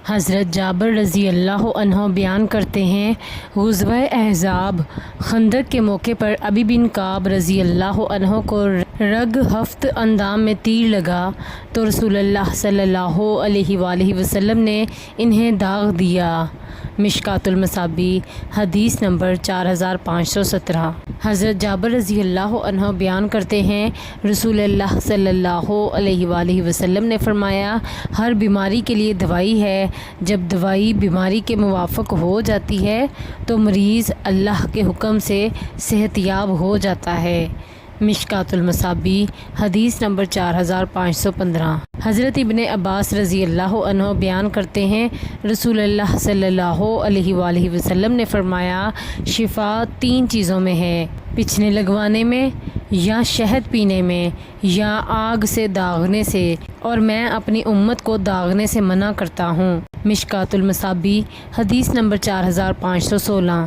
حضرت جابر رضی اللہ عنہ بیان کرتے ہیں، غزوہ احزاب خندق کے موقع پر ابی بن کعب رضی اللہ عنہ کو رگ ہفت اندام میں تیر لگا تو رسول اللہ صلی اللہ علیہ وآلہ وسلم نے انہیں داغ دیا۔ مشکوٰۃ المصابیح حدیث نمبر 4517۔ حضرت جابر رضی اللہ عنہ بیان کرتے ہیں، رسول اللہ صلی اللہ علیہ وآلہ وسلم نے فرمایا، ہر بیماری کے لیے دوائی ہے، جب دوائی بیماری کے موافق ہو جاتی ہے تو مریض اللہ کے حکم سے صحت یاب ہو جاتا ہے۔ مشکوٰۃ المصابیح حدیث نمبر 4515۔ حضرت ابن عباس رضی اللہ عنہ بیان کرتے ہیں، رسول اللہ صلی اللہ علیہ وآلہ وسلم نے فرمایا، شفا 3 چیزوں میں ہے، پچھنے لگوانے میں، یا شہد پینے میں، یا آگ سے داغنے سے، اور میں اپنی امت کو داغنے سے منع کرتا ہوں۔ مشکوٰۃ المصابیح حدیث نمبر 4516۔